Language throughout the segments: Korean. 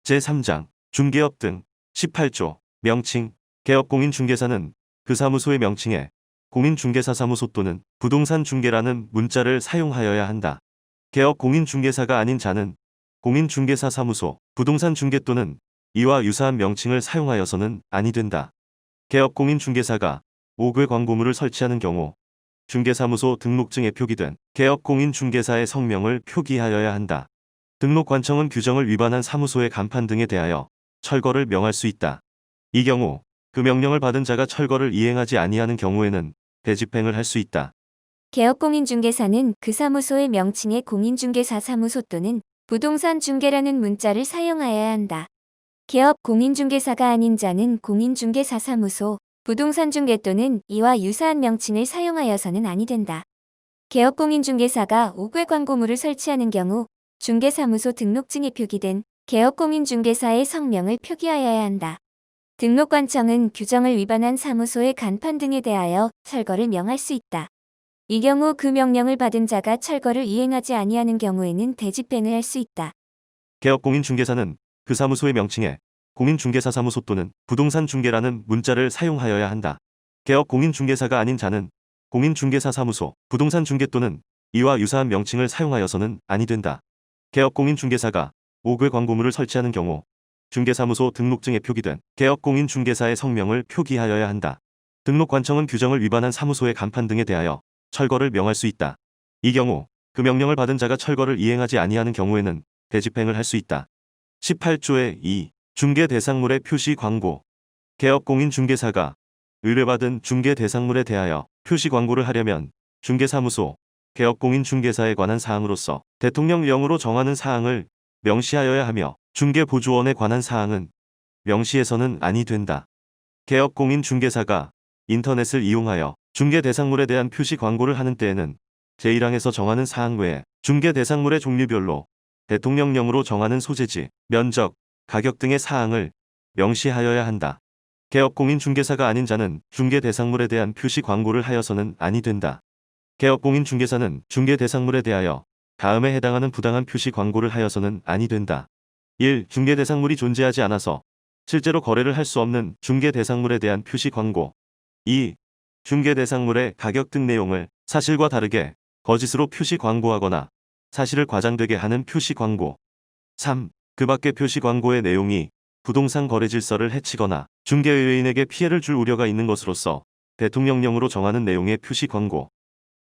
제3장 중개업 등 18조 명칭 개업공인중개사는 그 사무소의 명칭에 공인중개사 사무소 또는 부동산 중개라는 문자를 사용하여야 한다. 개업공인중개사가 아닌 자는 공인중개사 사무소, 부동산 중개 또는 이와 유사한 명칭을 사용하여서는 아니 된다. 개업공인중개사가 5개 광고물을 설치하는 경우 중개사무소 등록증에 표기된 개업공인중개사의 성명을 표기하여야 한다. 등록관청은 규정을 위반한 사무소의 간판 등에 대하여 철거를 명할 수 있다. 이 경우 그 명령을 받은 자가 철거를 이행하지 아니하는 경우에는 대집행을 할 수 있다. 개업공인중개사는 그 사무소의 명칭에 공인중개사 사무소 또는 부동산 중개라는 문자를 사용하여야 한다. 개업공인중개사가 아닌 자는 공인중개사 사무소, 부동산 중개 또는 이와 유사한 명칭을 사용하여서는 아니 된다. 개업공인중개사가 5개 광고물을 설치하는 경우 중개사무소 등록증에 표기된 개업공인중개사의 성명을 표기하여야 한다. 등록관청은 규정을 위반한 사무소의 간판 등에 대하여 철거를 명할 수 있다. 이 경우 그 명령을 받은 자가 철거를 이행하지 아니하는 경우에는 대집행을 할 수 있다. 개업공인중개사는 그 사무소의 명칭에 공인중개사 사무소 또는 부동산 중개라는 문자를 사용하여야 한다. 개업공인중개사가 아닌 자는 공인중개사 사무소, 부동산 중개 또는 이와 유사한 명칭을 사용하여서는 아니 된다. 개업공인중개사가 5개 광고물을 설치하는 경우 중개사무소 등록증에 표기된 개업공인중개사의 성명을 표기하여야 한다. 등록관청은 규정을 위반한 사무소의 간판 등에 대하여 철거를 명할 수 있다. 이 경우 그 명령을 받은 자가 철거를 이행하지 아니하는 경우에는 대집행을 할 수 있다. 18조의 2. 중개 대상물의 표시 광고. 개업공인중개사가 의뢰받은 중개 대상물에 대하여 표시 광고를 하려면 중개사무소, 개업공인중개사에 관한 사항으로서 대통령령으로 정하는 사항을 명시하여야 하며 중개보조원에 관한 사항은 명시해서는 아니 된다. 개업공인중개사가 인터넷을 이용하여 중개 대상물에 대한 표시 광고를 하는 때에는 제1항에서 정하는 사항 외에 중개 대상물의 종류별로 대통령령으로 정하는 소재지, 면적, 가격 등의 사항을 명시하여야 한다. 개업공인중개사가 아닌 자는 중개 대상물에 대한 표시 광고를 하여서는 아니 된다. 개업공인중개사는 중개 대상물에 대하여 다음에 해당하는 부당한 표시 광고를 하여서는 아니 된다. 1. 중개 대상물이 존재하지 않아서 실제로 거래를 할 수 없는 중개 대상물에 대한 표시 광고. 2. 중개 대상물의 가격 등 내용을 사실과 다르게 거짓으로 표시 광고하거나 사실을 과장되게 하는 표시 광고. 3. 그 밖의 표시 광고의 내용이 부동산 거래 질서를 해치거나 중개의뢰인에게 피해를 줄 우려가 있는 것으로서 대통령령으로 정하는 내용의 표시 광고.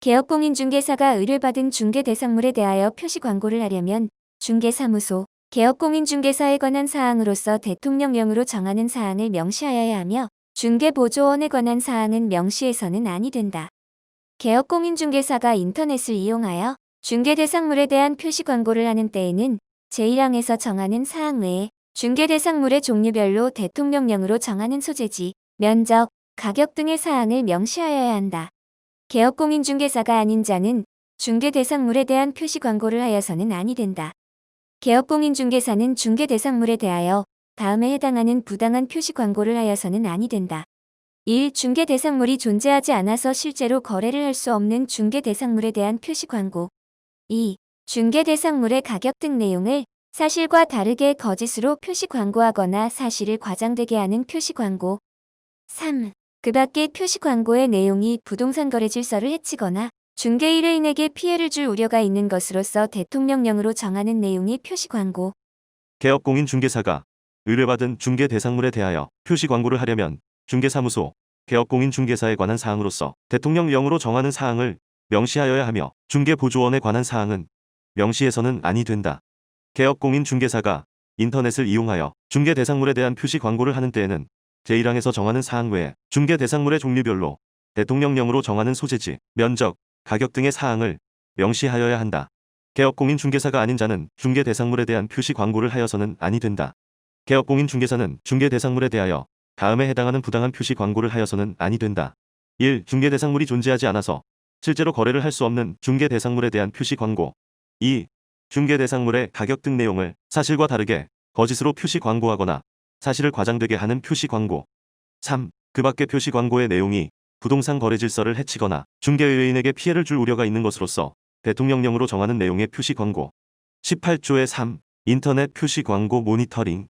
개업공인중개사가 의뢰받은 중개 대상물에 대하여 표시 광고를 하려면 중개사무소, 개업공인중개사에 관한 사항으로서 대통령령으로 정하는 사항을 명시하여야 하며 중개보조원에 관한 사항은 명시해서는 아니 된다. 개업공인중개사가 인터넷을 이용하여 중개 대상물에 대한 표시 광고를 하는 때에는 제1항에서 정하는 사항 외에 중개 대상물의 종류별로 대통령령으로 정하는 소재지, 면적, 가격 등의 사항을 명시하여야 한다. 개업공인중개사가 아닌 자는 중개 대상물에 대한 표시 광고를 하여서는 아니 된다. 개업공인중개사는 중개 대상물에 대하여 다음에 해당하는 부당한 표시 광고를 하여서는 아니 된다. 1. 중개 대상물이 존재하지 않아서 실제로 거래를 할 수 없는 중개 대상물에 대한 표시 광고. 2. 중개 대상물의 가격 등 내용을 사실과 다르게 거짓으로 표시 광고하거나 사실을 과장되게 하는 표시 광고. 3. 그 밖의 표시 광고의 내용이 부동산 거래 질서를 해치거나 중개의뢰인에게 피해를 줄 우려가 있는 것으로서 대통령령으로 정하는 내용의 표시 광고. 개업공인중개사가 의뢰받은 중개 대상물에 대하여 표시 광고를 하려면 중개사무소, 개업공인중개사에 관한 사항으로서 대통령령으로 정하는 사항을 명시하여야 하며 중개보조원에 관한 사항은 명시해서는 아니 된다. 개업공인중개사가 인터넷을 이용하여 중개 대상물에 대한 표시 광고를 하는 때에는 제1항에서 정하는 사항 외에 중개 대상물의 종류별로 대통령령으로 정하는 소재지, 면적, 가격 등의 사항을 명시하여야 한다. 개업공인중개사가 아닌 자는 중개 대상물에 대한 표시 광고를 하여서는 아니 된다. 개업공인중개사는 중개 대상물에 대하여 다음에 해당하는 부당한 표시 광고를 하여서는 아니 된다. 1. 중개 대상물이 존재하지 않아서 실제로 거래를 할 수 없는 중개 대상물에 대한 표시 광고. 2. 중개 대상물의 가격 등 내용을 사실과 다르게 거짓으로 표시 광고하거나 사실을 과장되게 하는 표시 광고. 3. 그 밖의 표시 광고의 내용이 부동산 거래 질서를 해치거나 중개의뢰인에게 피해를 줄 우려가 있는 것으로서 대통령령으로 정하는 내용의 표시 광고. 18조의 3. 인터넷 표시 광고 모니터링.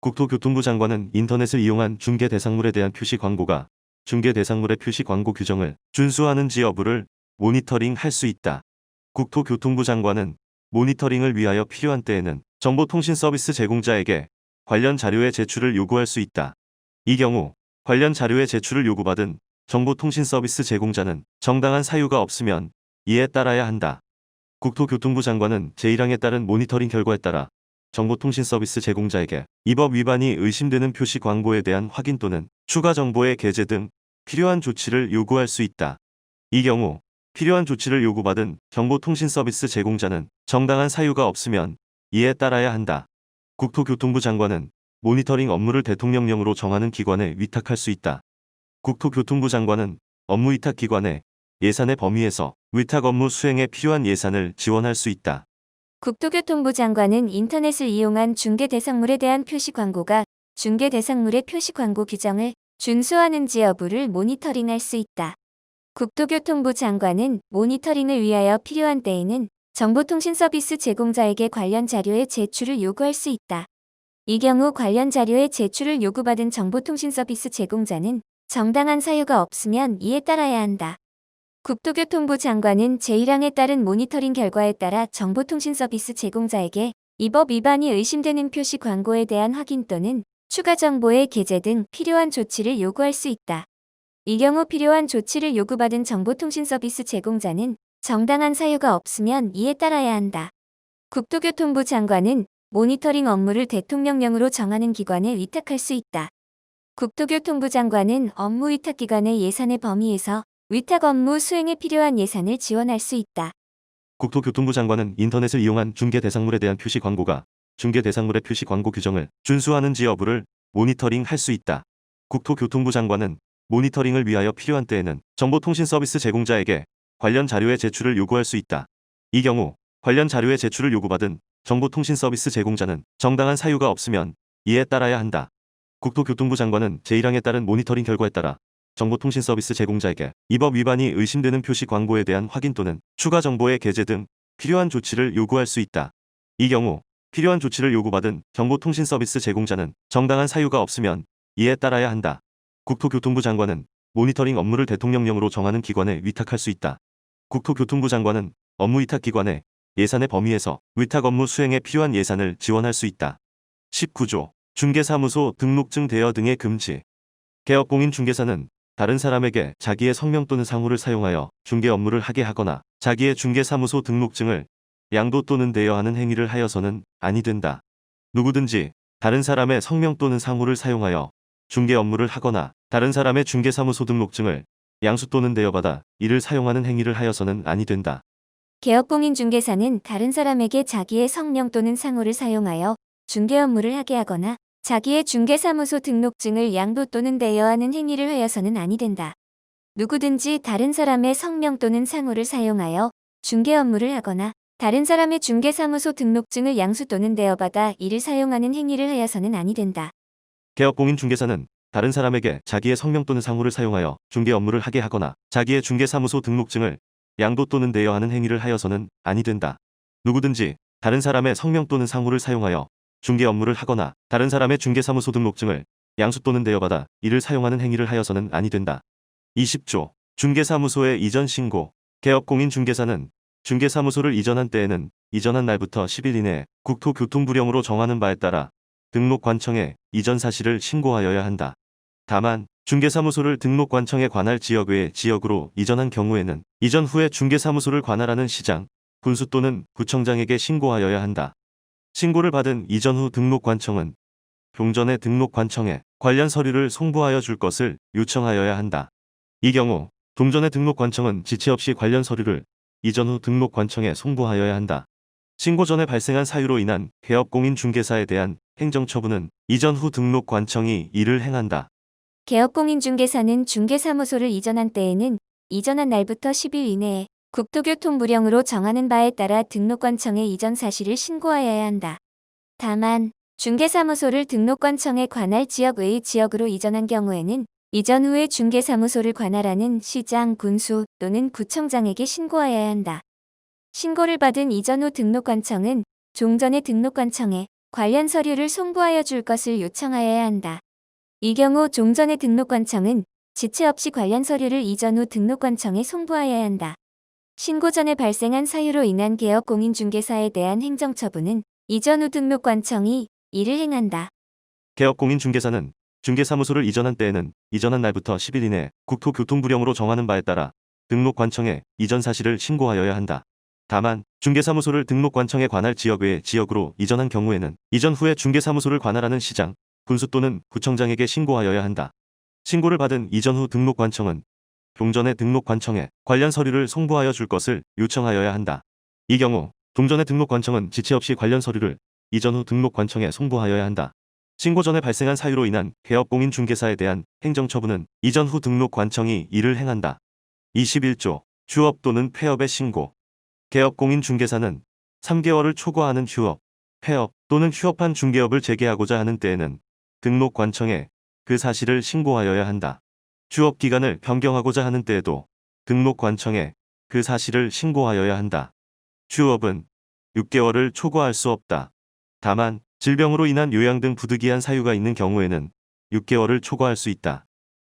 국토교통부 장관은 인터넷을 이용한 중개 대상물에 대한 표시 광고가 중개 대상물의 표시 광고 규정을 준수하는지 여부를 모니터링 할 수 있다. 국토교통부 장관은 모니터링을 위하여 필요한 때에는 정보통신 서비스 제공자에게 관련 자료의 제출을 요구할 수 있다. 이 경우 관련 자료의 제출을 요구받은 정보통신 서비스 제공자는 정당한 사유가 없으면 이에 따라야 한다. 국토교통부 장관은 제1항에 따른 모니터링 결과에 따라 정보통신 서비스 제공자에게 이 법 위반이 의심되는 표시 광고에 대한 확인 또는 추가 정보의 게재 등 필요한 조치를 요구할 수 있다. 이 경우 필요한 조치를 요구받은 정보통신 서비스 제공자는 정당한 사유가 없으면 이에 따라야 한다. 국토교통부 장관은 모니터링 업무를 대통령령으로 정하는 기관에 위탁할 수 있다. 국토교통부 장관은 업무 위탁 기관에 예산의 범위에서 위탁 업무 수행에 필요한 예산을 지원할 수 있다. 국토교통부 장관은 인터넷을 이용한 중개 대상물에 대한 표시 광고가 중개 대상물의 표시 광고 규정을 준수하는지 여부를 모니터링할 수 있다. 국토교통부 장관은 모니터링을 위하여 필요한 때에는 정보통신 서비스 제공자에게 관련 자료의 제출을 요구할 수 있다. 이 경우 관련 자료의 제출을 요구받은 정보통신 서비스 제공자는 정당한 사유가 없으면 이에 따라야 한다. 국토교통부 장관은 제1항에 따른 모니터링 결과에 따라 정보통신 서비스 제공자에게 이 법 위반이 의심되는 표시 광고에 대한 확인 또는 추가 정보의 게재 등 필요한 조치를 요구할 수 있다. 이 경우 필요한 조치를 요구받은 정보통신 서비스 제공자는 정당한 사유가 없으면 이에 따라야 한다. 국토교통부 장관은 모니터링 업무를 대통령령으로 정하는 기관에 위탁할 수 있다. 국토교통부 장관은 업무 위탁 기관의 예산의 범위에서 위탁 업무 수행에 필요한 예산을 지원할 수 있다. 국토교통부 장관은 인터넷을 이용한 중개 대상물에 대한 표시 광고가 중개 대상물의 표시 광고 규정을 준수하는지 여부를 모니터링 할 수 있다. 국토교통부 장관은 모니터링을 위하여 필요한 때에는 정보통신 서비스 제공자에게 관련 자료의 제출을 요구할 수 있다. 이 경우 관련 자료의 제출을 요구받은 정보통신 서비스 제공자는 정당한 사유가 없으면 이에 따라야 한다. 국토교통부 장관은 제1항에 따른 모니터링 결과에 따라 정보통신 서비스 제공자에게 이 법 위반이 의심되는 표시 광고에 대한 확인 또는 추가 정보의 게재 등 필요한 조치를 요구할 수 있다. 이 경우 필요한 조치를 요구받은 정보통신 서비스 제공자는 정당한 사유가 없으면 이에 따라야 한다. 국토교통부 장관은 모니터링 업무를 대통령령으로 정하는 기관에 위탁할 수 있다. 국토교통부 장관은 업무 위탁 기관에 예산의 범위에서 위탁 업무 수행에 필요한 예산을 지원할 수 있다. 19조 중개사무소 등록증 대여 등의 금지. 개업공인중개사는 다른 사람에게 자기의 성명 또는 상호를 사용하여 중개 업무를 하게 하거나 자기의 중개사무소 등록증을 양도 또는 대여하는 행위를 하여서는 아니 된다. 누구든지 다른 사람의 성명 또는 상호를 사용하여 중개 업무를 하거나 다른 사람의 중개사무소 등록증을 양수 또는 대여받아 이를 사용하는 행위를 하여서는 아니 된다. 개업공인중개사는 다른 사람에게 자기의 성명 또는 상호를 사용하여 중개 업무를 하게 하거나 자기의 중개사무소 등록증을 양도 또는 대여하는 행위를 하여서는 아니 된다. 누구든지 다른 사람의 성명 또는 상호를 사용하여 중개 업무를 하거나 다른 사람의 중개사무소 등록증을 양수 또는 대여받아 이를 사용하는 행위를 하여서는 아니 된다. 개업공인중개사는 다른 사람에게 자기의 성명 또는 상호를 사용하여 중개 업무를 하게 하거나 자기의 중개사무소 등록증을 양도 또는 대여하는 행위를 하여서는 아니 된다. 누구든지 다른 사람의 성명 또는 상호를 사용하여 중개 업무를 하거나 다른 사람의 중개사무소 등록증을 양수 또는 대여받아 이를 사용하는 행위를 하여서는 아니 된다. 20조 중개사무소의 이전 신고. 개업공인중개사는 중개사무소를 이전한 때에는 이전한 날부터 10일 이내에 국토교통부령으로 정하는 바에 따라 등록관청에 이전 사실을 신고하여야 한다. 다만 중개사무소를 등록관청에 관할 지역 외의 지역으로 이전한 경우에는 이전 후에 중개사무소를 관할하는 시장, 군수 또는 구청장에게 신고하여야 한다. 신고를 받은 이전 후 등록관청은 종전의 등록관청에 관련 서류를 송부하여 줄 것을 요청하여야 한다. 이 경우 동전의 등록관청은 지체 없이 관련 서류를 이전 후 등록관청에 송부하여야 한다. 신고 전에 발생한 사유로 인한 개업공인중개사에 대한 행정처분은 이전 후 등록관청이 이를 행한다. 개업공인중개사는 중개사무소를 이전한 때에는 이전한 날부터 10일 이내에 국토교통부령으로 정하는 바에 따라 등록관청에 이전 사실을 신고하여야 한다. 다만 중개사무소를 등록관청에 관할 지역 외의 지역으로 이전한 경우에는 이전 후에 중개사무소를 관할하는 시장, 군수 또는 구청장에게 신고하여야 한다. 신고를 받은 이전 후 등록관청은 종전의 등록관청에 관련 서류를 송부하여 줄 것을 요청하여야 한다. 이 경우 종전의 등록관청은 지체 없이 관련 서류를 이전 후 등록관청에 송부하여야 한다. 신고 전에 발생한 사유로 인한 개업 공인중개사에 대한 행정처분은 이전 후 등록관청이 이를 행한다. 개업 공인중개사는 중개사무소를 이전한 때에는 이전한 날부터 10일 이내 국토교통부령으로 정하는 바에 따라 등록관청에 이전 사실을 신고하여야 한다. 다만 중개사무소를 등록관청에 관할 지역 외의 지역으로 이전한 경우에는 이전 후에 중개사무소를 관할하는 시장, 군수 또는 구청장에게 신고하여야 한다. 신고를 받은 이전 후 등록관청은 동전의 등록관청에 관련 서류를 송부하여 줄 것을 요청하여야 한다. 이 경우 동전의 등록관청은 지체 없이 관련 서류를 이전 후 등록관청에 송부하여야 한다. 신고 전에 발생한 사유로 인한 개업공인중개사에 대한 행정처분은 이전 후 등록관청이 이를 행한다. 21조 휴업 또는 폐업의 신고. 개업공인중개사는 3개월을 초과하는 휴업, 폐업 또는 휴업한 중개업을 재개하고자 하는 때에는 등록관청에 그 사실을 신고하여야 한다. 휴업 기간을 변경하고자 하는 때에도 등록관청에 그 사실을 신고하여야 한다. 휴업은 6개월을 초과할 수 없다. 다만 질병으로 인한 요양 등 부득이한 사유가 있는 경우에는 6개월을 초과할 수 있다.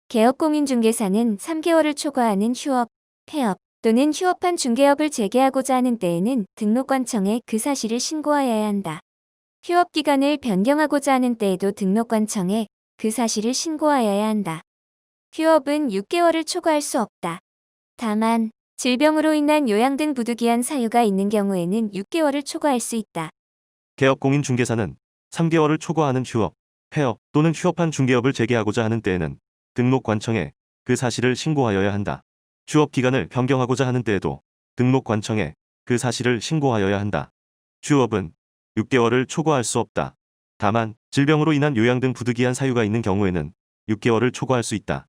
개업공인중개사는 3개월을 초과하는 휴업, 폐업 또는 휴업한 중개업을 재개하고자 하는 때에는 등록관청에 그 사실을 신고하여야 한다. 휴업 기간을 변경하고자 하는 때에도 등록관청에 그 사실을 신고하여야 한다. 휴업은 6개월을 초과할 수 없다. 다만 질병으로 인한 요양 등 부득이한 사유가 있는 경우에는 6개월을 초과할 수 있다. 개업공인중개사는 3개월을 초과하는 휴업, 폐업 또는 휴업한 중개업을 재개하고자 하는 때에는 등록관청에 그 사실을 신고하여야 한다. 휴업 기간을 변경하고자 하는 때에도 등록관청에 그 사실을 신고하여야 한다. 휴업은 6개월을 초과할 수 없다. 다만 질병으로 인한 요양 등 부득이한 사유가 있는 경우에는 6개월을 초과할 수 있다.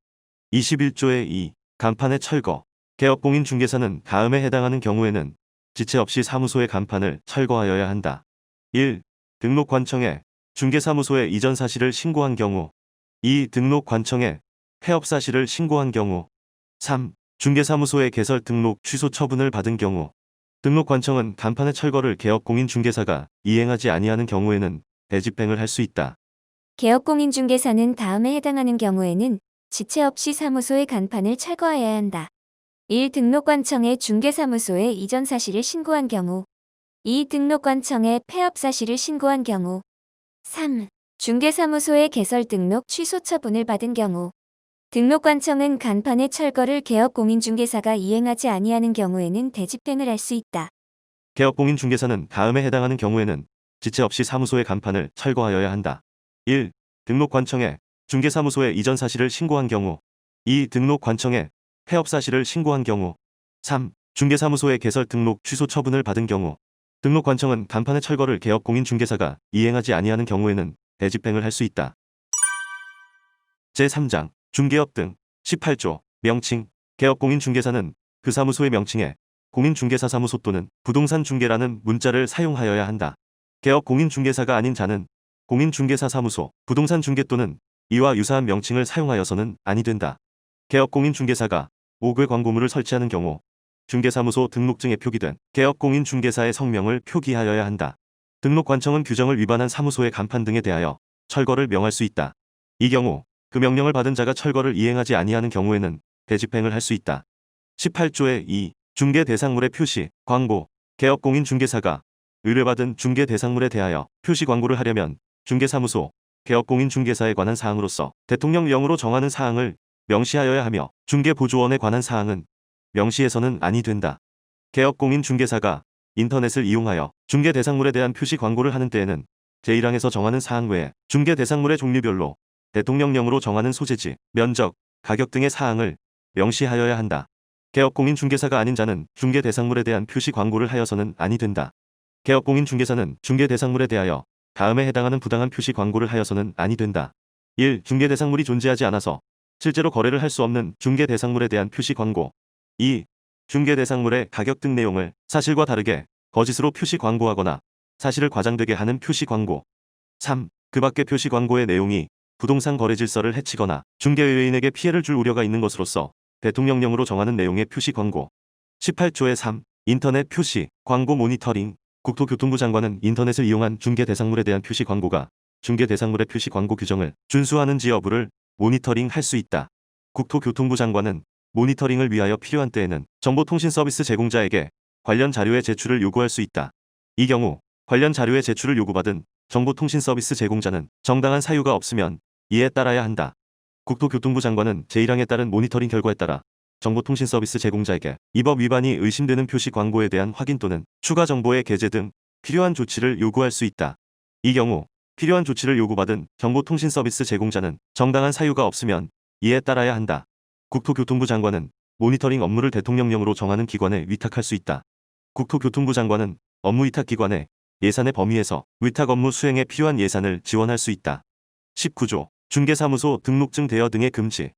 21조의 2. 간판의 철거. 개업공인중개사는 다음에 해당하는 경우에는 지체 없이 사무소의 간판을 철거하여야 한다. 1. 등록관청에 중개사무소에 이전 사실을 신고한 경우. 2. 등록관청에 폐업 사실을 신고한 경우. 3. 중개사무소의 개설 등록 취소 처분을 받은 경우. 등록관청은 간판의 철거를 개업공인중개사가 이행하지 아니하는 경우에는 대집행을 할 수 있다. 개업공인중개사는 다음에 해당하는 경우에는 지체 없이 사무소의 간판을 철거하여야 한다. 1. 등록관청에 중개사무소에 이전 사실을 신고한 경우. 2. 등록관청에 폐업 사실을 신고한 경우. 3. 중개사무소의 개설 등록 취소 처분을 받은 경우. 등록관청은 간판의 철거를 개업공인중개사가 이행하지 아니하는 경우에는 대집행을 할 수 있다. 개업공인중개사는 다음에 해당하는 경우에는 지체 없이 사무소의 간판을 철거하여야 한다. 1. 등록관청에 중개사무소에 이전 사실을 신고한 경우. 2. 등록관청에 폐업 사실을 신고한 경우. 3. 중개사무소의 개설 등록 취소 처분을 받은 경우. 등록관청은 간판의 철거를 개업공인중개사가 이행하지 아니하는 경우에는 대집행을 할 수 있다. 제3장 중개업 등 18조 명칭. 개업공인중개사는 그 사무소의 명칭에 공인중개사 사무소 또는 부동산 중개라는 문자를 사용하여야 한다. 개업공인중개사가 아닌 자는 공인중개사 사무소, 부동산 중개 또는 이와 유사한 명칭을 사용하여서는 아니 된다. 개업공인중개사가 5개 광고물을 설치하는 경우 중개사무소 등록증에 표기된 개업공인중개사의 성명을 표기하여야 한다. 등록관청은 규정을 위반한 사무소의 간판 등에 대하여 철거를 명할 수 있다. 이 경우 그 명령을 받은 자가 철거를 이행하지 아니하는 경우에는 대집행을 할 수 있다. 18조의 2. 중개 대상물의 표시, 광고. 개업공인중개사가 의뢰받은 중개 대상물에 대하여 표시 광고를 하려면 중개사무소, 개업공인중개사에 관한 사항으로서 대통령령으로 정하는 사항을 명시하여야 하며 중개보조원에 관한 사항은 명시해서는 아니 된다. 개업공인중개사가 인터넷을 이용하여 중개 대상물에 대한 표시 광고를 하는 때에는 제1항에서 정하는 사항 외에 중개 대상물의 종류별로 대통령령으로 정하는 소재지, 면적, 가격 등의 사항을 명시하여야 한다. 개업공인중개사가 아닌 자는 중개 대상물에 대한 표시 광고를 하여서는 아니 된다. 개업공인중개사는 중개 대상물에 대하여 다음에 해당하는 부당한 표시 광고를 하여서는 아니 된다. 1. 중개 대상물이 존재하지 않아서 실제로 거래를 할 수 없는 중개 대상물에 대한 표시 광고. 2. 중개 대상물의 가격 등 내용을 사실과 다르게 거짓으로 표시 광고하거나 사실을 과장되게 하는 표시 광고. 3. 그 밖의 표시 광고의 내용이 부동산 거래 질서를 해치거나 중개의뢰인에게 피해를 줄 우려가 있는 것으로서 대통령령으로 정하는 내용의 표시 광고. 18조의 3. 인터넷 표시, 광고 모니터링. 국토교통부 장관은 인터넷을 이용한 중개 대상물에 대한 표시 광고가 중개 대상물의 표시 광고 규정을 준수하는지 여부를 모니터링할 수 있다. 국토교통부 장관은 모니터링을 위하여 필요한 때에는 정보통신 서비스 제공자에게 관련 자료의 제출을 요구할 수 있다. 이 경우 관련 자료의 제출을 요구받은 정보통신 서비스 제공자는 정당한 사유가 없으면 이에 따라야 한다. 국토교통부 장관은 제1항에 따른 모니터링 결과에 따라 정보통신 서비스 제공자에게 이 법 위반이 의심되는 표시 광고에 대한 확인 또는 추가 정보의 게재 등 필요한 조치를 요구할 수 있다. 이 경우 필요한 조치를 요구받은 정보통신 서비스 제공자는 정당한 사유가 없으면 이에 따라야 한다. 국토교통부 장관은 모니터링 업무를 대통령령으로 정하는 기관에 위탁할 수 있다. 국토교통부 장관은 업무 위탁 기관에 예산의 범위에서 위탁 업무 수행에 필요한 예산을 지원할 수 있다. 19조 중개사무소 등록증 대여 등의 금지.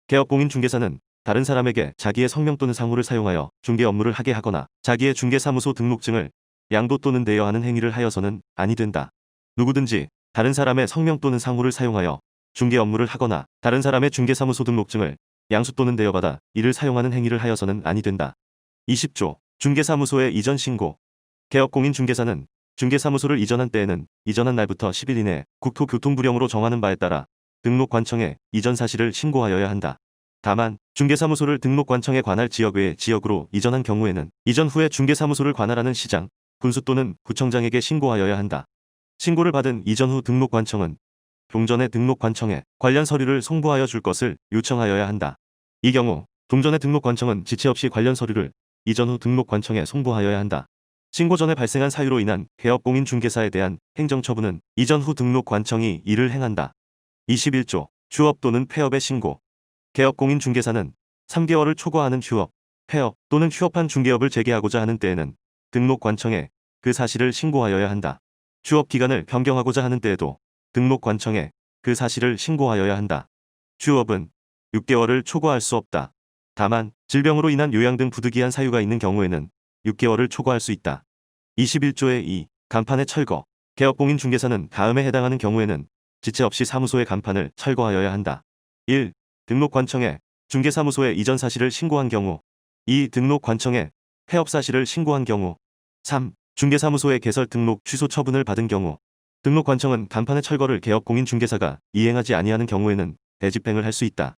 개업공인중개사는 다른 사람에게 자기의 성명 또는 상호를 사용하여 중개 업무를 하게 하거나 자기의 중개사무소 등록증을 양도 또는 대여하는 행위를 하여서는 아니 된다. 누구든지 다른 사람의 성명 또는 상호를 사용하여 중개 업무를 하거나 다른 사람의 중개사무소 등록증을 양수 또는 대여받아 이를 사용하는 행위를 하여서는 아니 된다. 20조 중개사무소의 이전 신고. 개업공인중개사는 중개사무소를 이전한 때에는 이전한 날부터 10일 이내 국토교통부령으로 정하는 바에 따라 등록관청에 이전 사실을 신고하여야 한다. 다만 중개사무소를 등록관청에 관할 지역 외의 지역으로 이전한 경우에는 이전 후에 중개사무소를 관할하는 시장, 군수 또는 구청장에게 신고하여야 한다. 신고를 받은 이전 후 등록관청은 동전의 등록관청에 관련 서류를 송부하여 줄 것을 요청하여야 한다. 이 경우 동전의 등록관청은 지체 없이 관련 서류를 이전 후 등록관청에 송부하여야 한다. 신고 전에 발생한 사유로 인한 개업공인중개사에 대한 행정처분은 이전 후 등록관청이 이를 행한다. 21조 휴업 또는 폐업의 신고. 개업공인중개사는 3개월을 초과하는 휴업, 폐업 또는 휴업한 중개업을 재개하고자 하는 때에는 등록관청에 그 사실을 신고하여야 한다. 휴업 기간을 변경하고자 하는 때에도 등록관청에 그 사실을 신고하여야 한다. 휴업은 6개월을 초과할 수 없다. 다만 질병으로 인한 요양 등 부득이한 사유가 있는 경우에는 6개월을 초과할 수 있다. 21조의 2. 간판의 철거. 개업공인중개사는 다음에 해당하는 경우에는 지체 없이 사무소의 간판을 철거하여야 한다. 1. 등록관청에 중개사무소의 이전 사실을 신고한 경우. 2. 등록관청에 폐업 사실을 신고한 경우. 3. 중개사무소의 개설 등록 취소 처분을 받은 경우. 등록관청은 간판의 철거를 개업공인중개사가 이행하지 아니하는 경우에는 대집행을 할 수 있다.